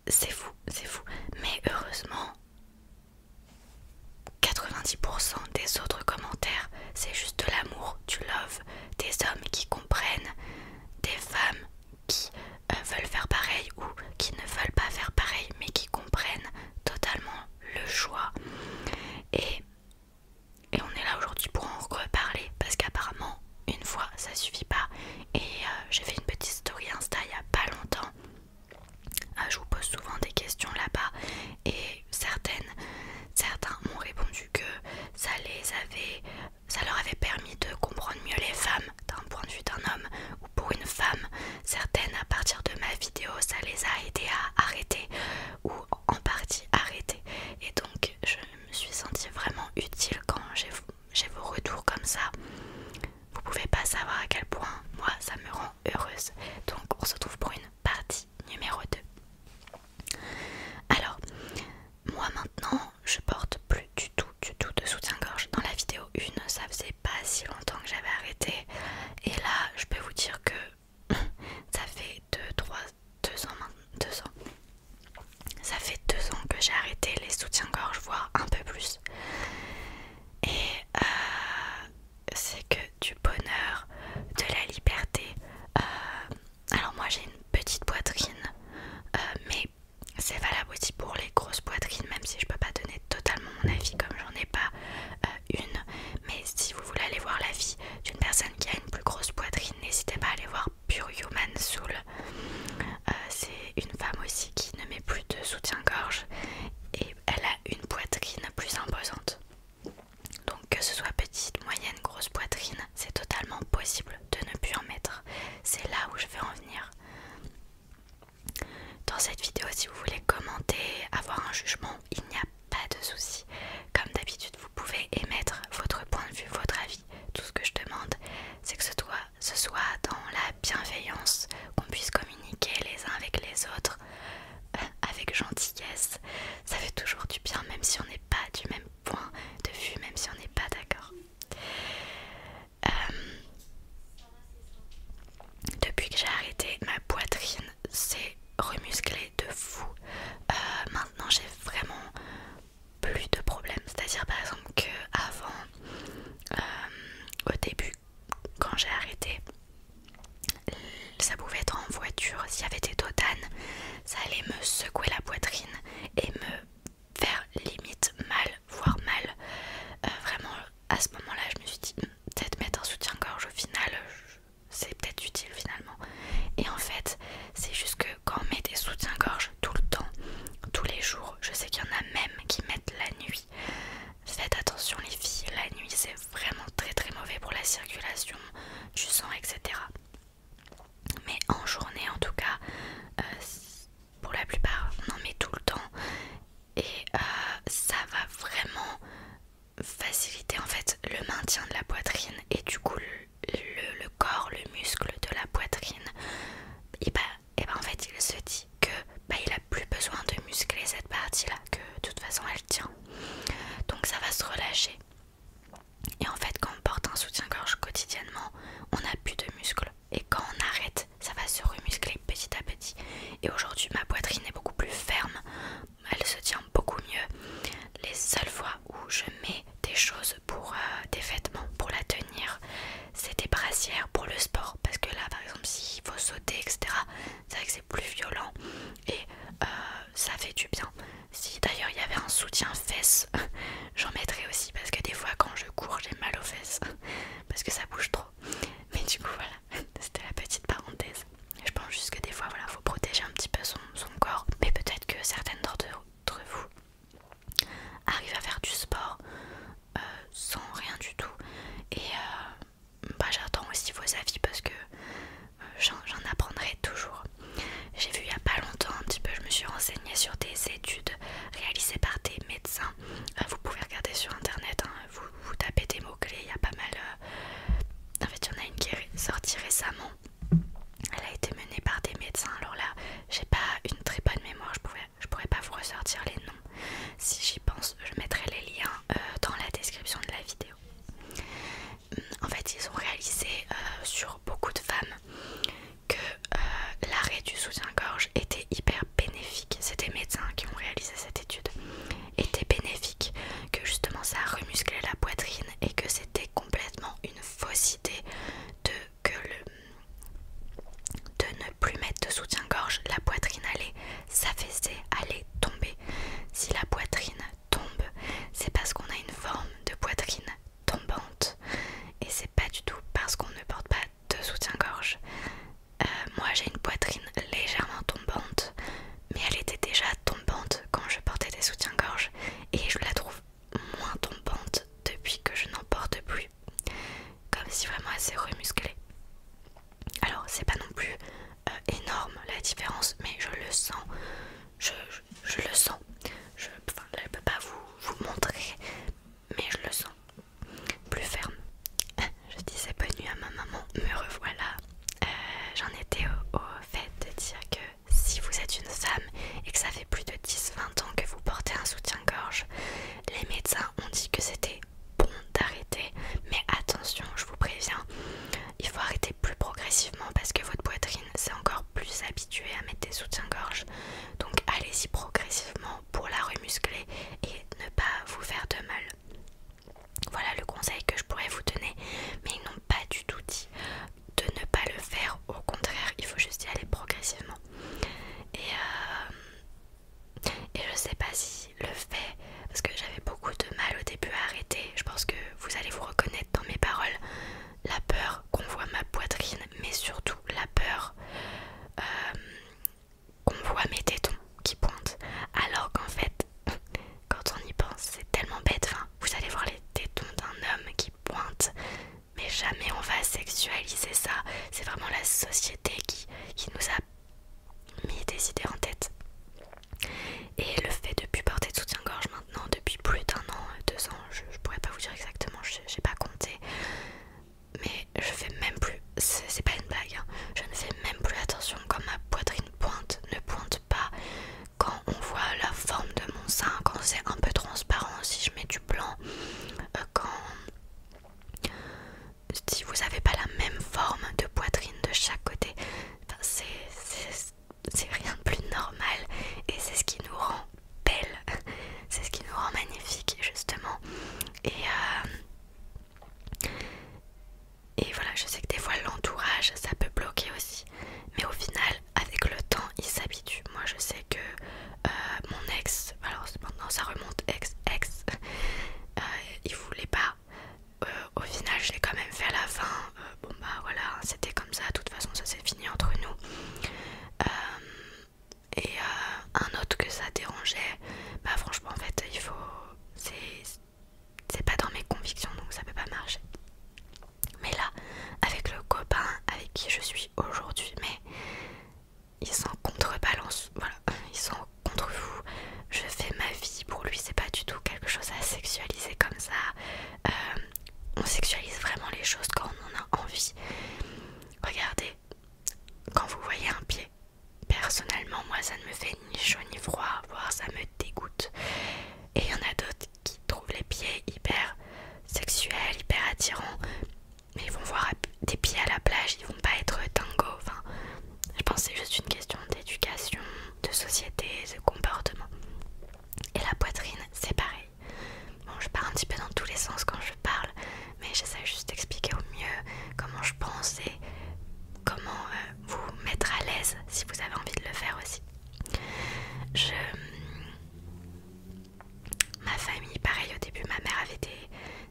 c'est fou, c'est fou. Mais heureusement, 90% des autres commentaires, c'est juste de l'amour, du love, des hommes qui comprennent, des femmes qui veulent faire pareil ou qui ne veulent pas faire pareil mais qui comprennent totalement le choix. Et, et on est là aujourd'hui pour en reparler parce qu'apparemment, une fois ça suffit pas. Et j'ai fait une petite story Insta il y a pas longtemps. Je vous pose souvent des questions là-bas et certains m'ont répondu que ça leur avait permis de comprendre mieux les femmes d'un point de vue d'un homme, ou pour une femme, certaines à partir de ma vidéo ça les a aidées à arrêter ou en partie arrêter. Et donc je me suis sentie vraiment utile quand j'ai vos retours comme ça. Vous pouvez pas savoir à quel point moi ça me rend heureuse. Donc on se retrouve pour une partie numéro 2. Alors, moi maintenant, je porte plus du tout de soutien-gorge. Dans la vidéo 1, ça faisait pas si longtemps que j'avais arrêté. Et là, je peux vous dire que ça fait 2 ans maintenant. 2 ans. Ça fait 2 ans que j'ai arrêté les soutiens-gorge, voire un peu plus. Et c'est que du bonheur, de la liberté. Alors moi j'ai une petite poitrine, mais c'est valable aussi pour les grosses poitrines, même si je peux pas donner totalement mon avis comme j'en ai pas une. Mais si vous voulez aller voir la vie d'une personne qui a une plus grosse poitrine, n'hésitez pas à aller voir Pure Human Soul. C'est une femme aussi qui ne met plus de soutien-gorge et elle a une poitrine plus imposante. Donc que ce soit petite, moyenne, grosse poitrine, c'est totalement possible de ne plus en mettre. C'est là où je veux en venir. Dans cette vidéo, si vous voulez commenter, avoir un jugement, il n'y a pas de souci. Comme d'habitude, vous pouvez émettre votre point de vue, votre avis. Tout ce que je demande, c'est que ce soit dans la bienveillance, qu'on puisse communiquer les uns avec les autres, avec gentillesse. Ça fait toujours du bien, même si on n'est pas du même point de vue, même si on n'est pas d'accord. Depuis que j'ai arrêté, ma poitrine s'est remusclée de fou. Maintenant j'ai vraiment plus de problèmes. C'est-à-dire par exemple qu'avant, au début, quand j'ai arrêté, ça pouvait être en voiture. S'il y avait des dodanes, ça allait me secouer la poitrine et me faire limite mal, voire mal. Vraiment, à ce moment-là, je me suis dit, peut-être mettre un soutien-gorge au final, c'est peut-être utile finalement. Et en fait, c'est juste que quand on met des soutiens-gorge tout le temps, tous les jours, je sais qu'il y en a même qui mettent la nuit. Faites attention les filles, la nuit c'est vraiment très très mauvais pour la circulation du sang, etc. Mais en journée en tout cas, pour la plupart, on en met tout le temps. Et ça va vraiment faciliter en fait le maintien de la poitrine et du coup le corps, le muscle de la poitrine, et bah en fait il se dit que il a plus besoin de muscler cette partie là, que de toute façon elle tient, donc ça va se relâcher. Et en fait quand on porte un soutien-gorge quotidiennement, on n'a plus de muscles, et quand on arrête, ça va se remuscler petit à petit. Et aujourd'hui ma poitrine est beaucoup plus ferme, elle se tient beaucoup mieux. Les seules fois où je mets des choses pour des vêtements pour la tenir, c'est des brassières pour le sport, parce que là par exemple s'il faut sauter, etc., c'est vrai que c'est plus violent et ça fait du bien. Si d'ailleurs il y avait un soutien-fesses, j'en mettrais aussi, parce que des fois quand je cours j'ai mal aux fesses parce que ça bouge trop. Mais du coup voilà, c'était la petite parenthèse. Je pense juste que des fois voilà, faut protéger un petit peu son corps, mais peut-être que certaines d'entre vous arrivent à faire du sport sans rien du tout. Et j'attends aussi vos avis parce que j'en apprendrai toujours. J'ai vu il n'y a pas longtemps un petit peu, je me suis renseignée sur des études réalisées par des médecins. Vous pouvez regarder sur internet, hein, vous tapez des mots-clés, il y a pas mal. En fait, il y en a une qui est sortie récemment. Elle a été menée par des médecins. Alors là, j'ai pas une très bonne mémoire, je pourrais pas vous ressortir les noms. Si j'y pense, je mettrai les liens dans la description de la vidéo. En fait, ils ont réalisé sur beaucoup de femmes que l'arrêt du soutien-gorge était hyper bénéfique. C'était allez-y progressivement pour la remuscler et ne pas vous faire de mal. Voilà le conseil que je pourrais vous donner, mais ils n'ont pas du tout dit de ne pas le faire, au contraire, il faut juste y aller progressivement. Et je sais pas si le fait, parce que j'avais beaucoup de mal au début à arrêter, je pense que vous allez vous reconnaître dans mes paroles, la peur qu'on voit ma poitrine, mais surtout la peur qu'on voit mes tétons qui pointent, alors qu'en fait, quand on y pense, c'est tellement bête. Enfin, vous allez voir les tétons d'un homme qui pointe, mais jamais on va sexualiser ça. C'est vraiment la société qui nous a mis des idées en tête. Et le fait de plus porter de soutien-gorge maintenant depuis plus d'1 an, 2 ans, je pourrais pas vous dire exactement, j'ai pas compté, mais je fais même plus, c'est pas une blague, hein, je ne fais même plus attention quand ma poitrine pointe, ne pointe pas, quand on voit la forme de mon sein, quand c'est un peu transparent, si je mets du blanc, quand si vous avez pas la même forme de poitrine de chaque côté, enfin, c'est rien de plus normal et c'est ce qui nous rend belle, c'est ce qui nous rend magnifique justement. Et voilà, je sais que des fois l'entourage ça peut bloquer aussi, mais au final avec le temps il s'habitue. Moi je sais que mon ex, alors maintenant ça remonte ex, il voulait pas. Au final je l'ai quand même fait à la fin. Bon bah voilà, c'était comme ça, de toute façon ça s'est fini entre nous. Un autre que ça dérangeait, bah franchement en fait il faut, c'est pas dans mes convictions donc ça peut pas marcher. Mais là avec le copain avec qui je suis aujourd'hui, mais ils sont en contrebalance, voilà, ils sont contre vous. Je fais ma vie pour lui, c'est pas du tout quelque chose à sexualiser comme ça. On sexualise vraiment les choses quand on en a envie. Regardez, quand vous voyez un pied, personnellement moi ça ne me fait ni chaud ni froid, voire ça me dégoûte. Et il y en a d'autres qui trouvent les pieds hyper sexuels, hyper attirants, mais ils vont voir des pieds à la plage, ils vont pas être dingo. Enfin, je pense que c'est juste une question d'éducation, de société, de comportement. Et la poitrine, c'est pareil. Bon, je pars un petit peu dans tous les sens quand je parle, mais j'essaie juste d'expliquer au mieux comment je pense et comment vous mettre à l'aise si vous avez envie de le faire aussi. Ma famille, pareil, au début, ma mère avait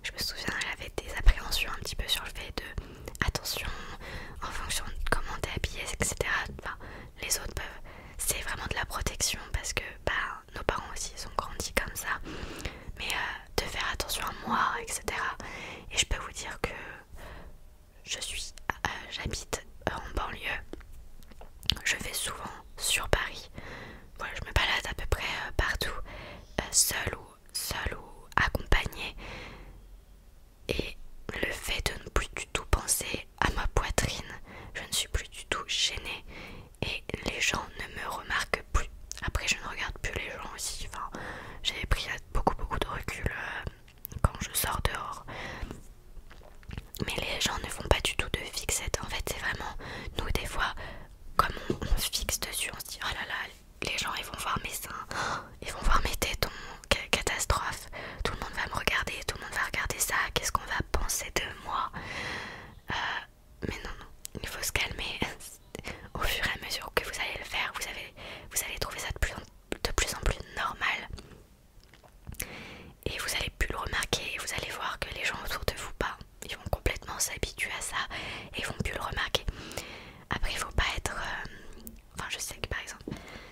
je me souviens, elle avait des appréhensions un petit peu sur le fait de attention, en fonction de comment t'es habillée, etc. Enfin, les autres peuvent, c'est vraiment de la protection parce que bah, nos parents aussi ils ont grandi comme ça, mais de faire attention à moi, etc. Et je peux vous dire que j'habite en banlieue, je vais souvent sur Paris, voilà, je me balade à peu près partout, seule ou accompagnée, et le fait de ne plus du tout penser à ma poitrine, je ne suis plus du tout gênée et les gens ne me remarquent plus. Après je ne regarde plus les gens aussi, enfin, j'ai pris beaucoup de recul quand je sors dehors, mais les gens ne font pas du tout de fixette. En fait c'est vraiment, nous des fois comme on fixe dessus, on se dit oh là là, les gens ils vont voir mes seins, ils vont voir mes tétons, catastrophe, tout le monde va me regarder, tout le monde va regarder ça, qu'est-ce qu'on va penser de moi. Mais non, il faut se calmer. Au fur et à mesure que vous allez le faire, vous allez trouver ça de plus en plus normal. Et vous allez plus le remarquer, et vous allez voir que les gens autour de vous, bah, ils vont complètement s'habituer à ça et ils vont plus le remarquer. Après il faut pas être... Enfin je sais que par exemple,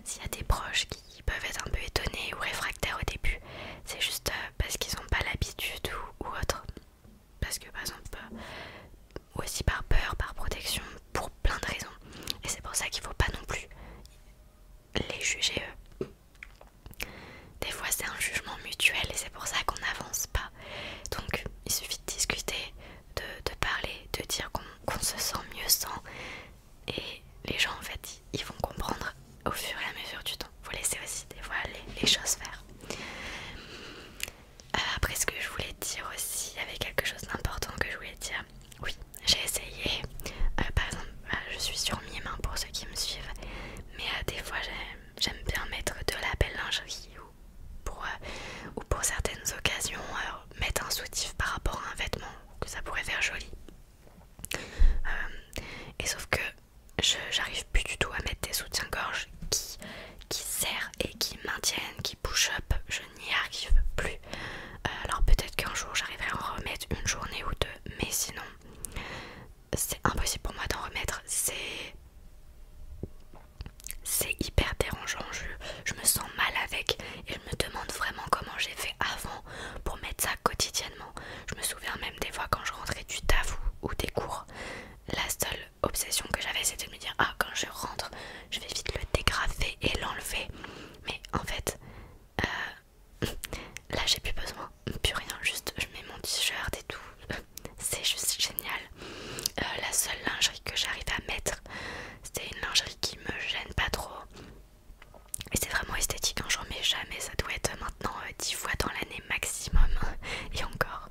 s'il y a des proches qui peuvent être un peu étonnés ou réfractaires au début, c'est juste parce qu'ils n'ont pas l'habitude ou autre. Parce que par exemple, ou aussi par peur, par protection, pour plein de raisons. Et c'est pour ça qu'il faut pas non plus les juger eux. Des fois c'est un jugement mutuel et c'est pour ça qu'on n'avance pas. Donc il suffit de discuter, de parler, de dire qu'on se sent mieux sans. Et les gens en fait ils vont comprendre au fur et à mesure du temps. Faut laisser aussi des fois les choses faire. Après ce que je voulais dire aussi, il y avait quelque chose d'important que je voulais dire. Oui, j'ai essayé, par exemple je suis sur Mime pour ceux qui me suivent, mais des fois j'aime bien mettre de en fait, là j'ai plus besoin, plus rien, juste je mets mon t-shirt et tout, c'est juste génial. La seule lingerie que j'arrive à mettre, c'est une lingerie qui me gêne pas trop. Et c'est vraiment esthétique, hein, j'en mets jamais, ça doit être maintenant 10 fois dans l'année maximum. Et encore,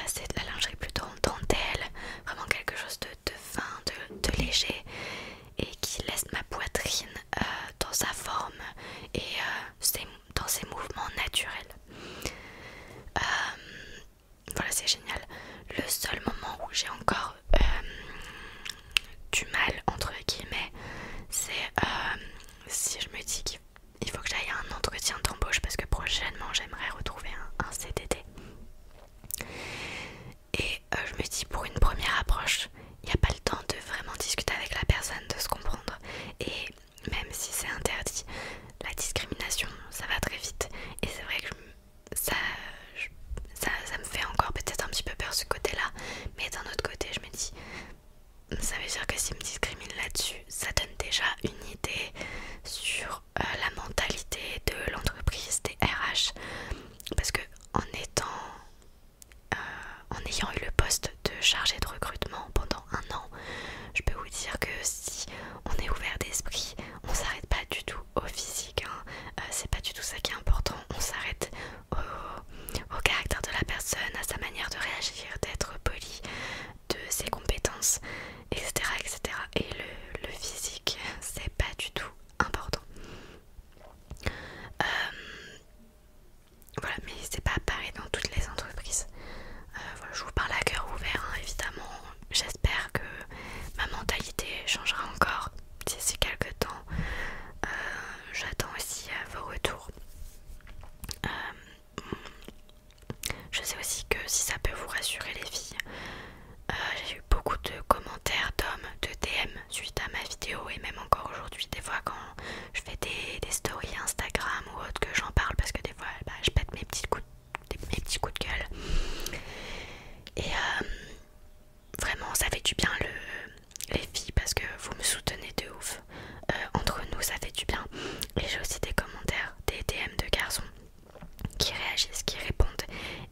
c'est de la lingerie plutôt en dentelle, vraiment quelque chose de fin, de léger, et qui laisse ma poitrine dans sa forme et dans ses mouvements naturels. Voilà, c'est génial. Le seul moment où j'ai encore du mal, entre guillemets, c'est si je me dis qu'il faut que j'aille à un entretien d'embauche parce que prochainement j'aimerais retrouver un CDD. Et je me dis, pour une première approche, il n'y a pas le temps de vraiment discuter avec la personne, de se comprendre. Et même si c'est interdit, la discrimination, ça va très vite. Et c'est vrai que ça me fait encore peut-être un petit peu peur ce côté-là. Mais d'un autre côté, je me dis, ça veut dire que s'ils me discriminent là-dessus, ça donne déjà une idée sur la mentalité de l'entreprise, des RH. Parce que en ayant eu le poste de chargé de recrutement pendant 1 an, je peux vous dire que si on est ouvert d'esprit, on s'arrête pas du tout au physique, hein. C'est pas du tout ça qui est important, on s'arrête au caractère de la personne, à sa manière de réagir, d'être poli, de ses compétences, etc. etc. Et le physique, c'est pas du tout important. Voilà, mais c'est pas pareil dans toutes les entreprises. Voilà, je vous parle à cœur ouvert, hein, évidemment. J'espère que ma mentalité changera encore d'ici quelques temps. J'attends aussi vos retours. Je sais aussi que si ça peut vous rassurer les filles, j'ai eu beaucoup de commentaires d'hommes, de DM suite à ma vidéo et même encore aujourd'hui, des fois quand je fais des stories Instagram ou autre, que j'en parle parce que des fois je pète mes petits coups de gueule. Et vraiment ça fait du bien les filles parce que vous me soutenez de ouf. Entre nous ça fait du bien. Et j'ai aussi des commentaires, des DM de garçons qui réagissent, qui répondent.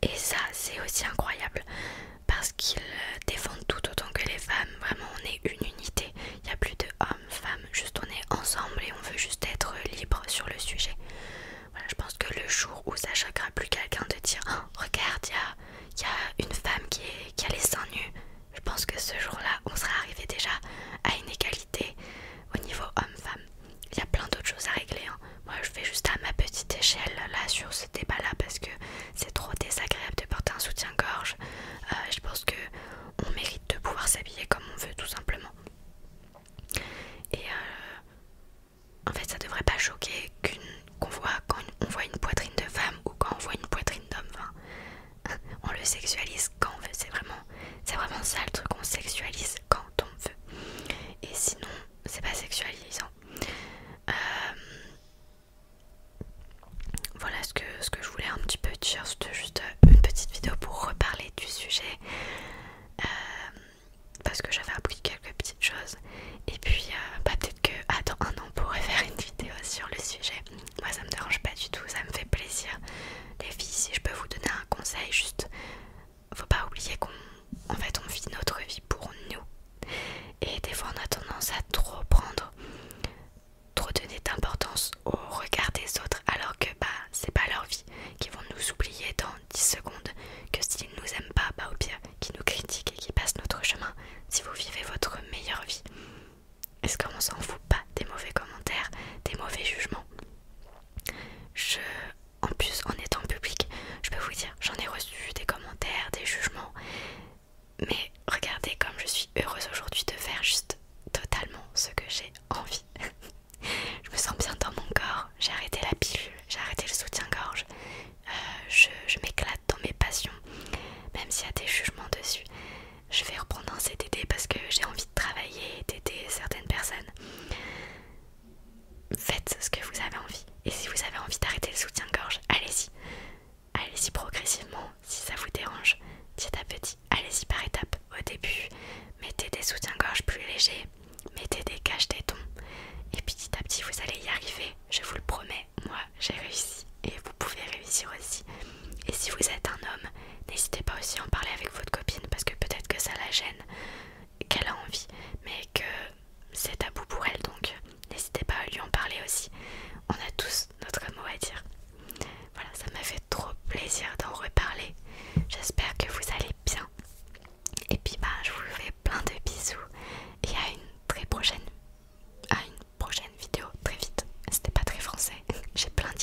Et ça c'est aussi incroyable parce qu'ils défendent tout autant que les femmes. Vraiment on est une unité. Il n'y a plus de hommes, femmes, juste on est ensemble et on veut juste être libre sur le sujet. Voilà, je pense que le jour où ça choquera plus quelqu'un de dire oh, regarde, il y a une femme qui a les seins nus, je pense que ce jour-là on sera arrivé déjà à une égalité au niveau homme-femme. Il y a plein d'autres choses à régler, hein. Moi je fais juste à ma petite échelle là sur ce débat là parce que c'est trop désagréable de porter un soutien-gorge. Je pense que on mérite de pouvoir s'habiller comme on veut tout simplement. Et en fait ça devrait pas choquer qu'on voit quand on voit une poitrine de femme ou quand on voit une poitrine d'homme. Enfin, on le sexualise quand on veut, c'est vraiment ça le truc, on sexualise quand on veut. Et sinon c'est pas sexualisant. Voilà ce que je voulais un petit peu dire, c'était juste une petite vidéo pour reparler du sujet. Parce que j'avais appris quelques petites choses. Et puis peut-être que dans 1 an on pourrait faire une vidéo sur le sujet. Moi ça me dérange pas du tout, ça me fait plaisir. Les filles, si je peux vous donner un conseil, juste faut pas oublier qu'en fait on vit notre vie pour nous. Et des fois on a tendance à trop donner d'importance au regard des autres alors que c'est pas leur vie, qui vont nous oublier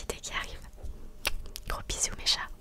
petit thé qui arrive. Gros bisous mes chats.